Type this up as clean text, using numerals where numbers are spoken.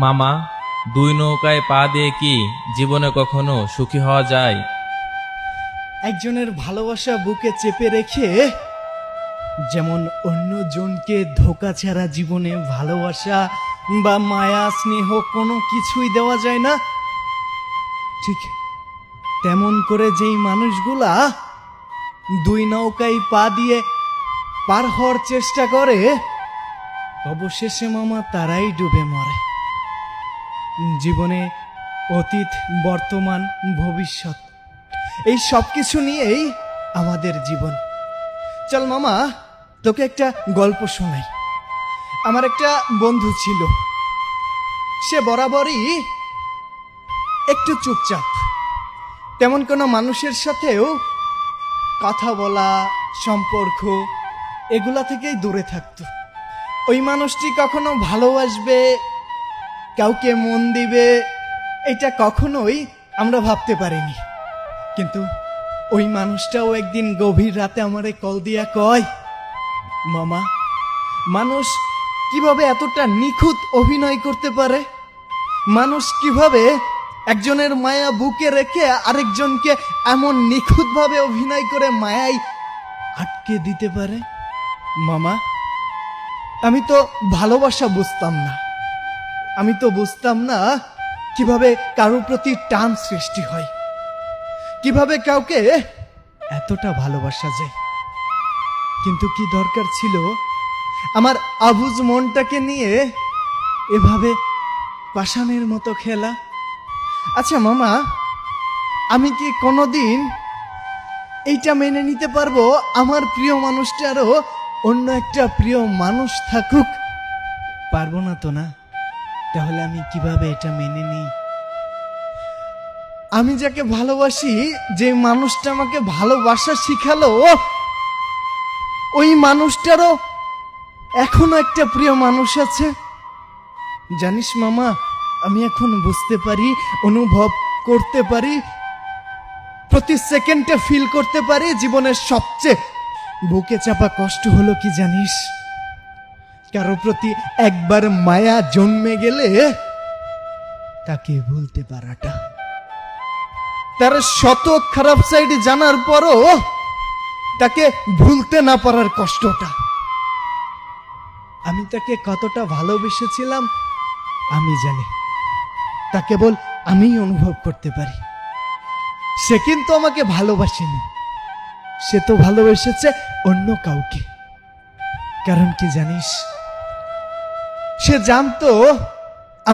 মামা, দুই নৌকায় পা দিয়ে কি জীবনে কখনো সুখী হওয়া যায়? একজনের ভালোবাসা বুকে চেপে রেখে যেমন অন্যজনকে ধোঁকা ছাড়া জীবনে ভালোবাসা বা মায়া স্নেহ কোনো কিছুই দেওয়া যায় না, ঠিক তেমন করে যেই মানুষগুলা দুই নৌকায় পা দিয়ে পার হওয়ার চেষ্টা করে, অবশেষে মামা তারাই ডুবে মরে। জীবনে অতীত, বর্তমান, ভবিষ্যৎ এই সব কিছু নিয়েই আমাদের জীবন। চল মামা, তোকে একটা গল্প শোনাই। আমার একটা বন্ধু ছিল, সে বরাবরই একটু চুপচাপ, তেমন কোনো মানুষের সাথেও কথা বলা, সম্পর্ক এগুলা থেকেই দূরে থাকতো। ওই মানুষটি কখনো ভালোবাসবে, কাউকে মন দিবে, এটা কখনোই আমরা ভাবতে পারিনি। কিন্তু ওই মানুষটাও একদিন গভীর রাতে আমারে কল দিয়া কয়, মামা, মানুষ কিভাবে এতটা নিখুঁত অভিনয় করতে পারে? মানুষ কিভাবে একজনের মায়া বুকে রেখে আরেকজনকে এমন নিখুঁতভাবে অভিনয় করে মায়ায় আটকে দিতে পারে? মামা, আমি তো ভালোবাসা বুঝতাম না। আমি তো বুঝতাম না কিভাবে কারো প্রতি টান সৃষ্টি হয়, কিভাবে কাউকে এতটা ভালোবাসা যায়। কিন্তু কি দরকার ছিল আমার আবুজ মনটাকে নিয়ে এভাবে পাষাণের মতো খেলা? আচ্ছা মামা, আমি কি কোনোদিন এইটা মেনে নিতে পারবো আমার প্রিয় মানুষটারও অন্য একটা প্রিয় মানুষ থাকুক? পারবো না তো, না? তাহলে আমি কিভাবে এটা মেনে নিই? আমি যাকে ভালোবাসি, যে মানুষটা আমাকে ভালোবাসা শিখালো, ওই মানুষটারও এখনো একটা প্রিয় মানুষ আছে। জানিস মামা, আমি এখন বুঝতে পারি, অনুভব করতে পারি, প্রতি সেকেন্ডে ফিল করতে পারি জীবনের সবচেয়ে বুকে চাপা কষ্ট হলো কি জানিস? কারো প্রতি একবার মায়া জন্মে গেলে তাকে ভুলতে পারাটা, তার শত খারাপ সাইড জানার পরও তাকে ভুলতে না পারার কষ্টটা। আমি তাকে কতটা ভালোবেসেছিলাম আমি জানি, তা কেবল আমিই অনুভব করতে পারি। সে কিন্তু আমাকে ভালোবাসেনি, সে তো ভালোবেসেছে অন্য কাউকে। কারণ কি জানিস? সে জানতো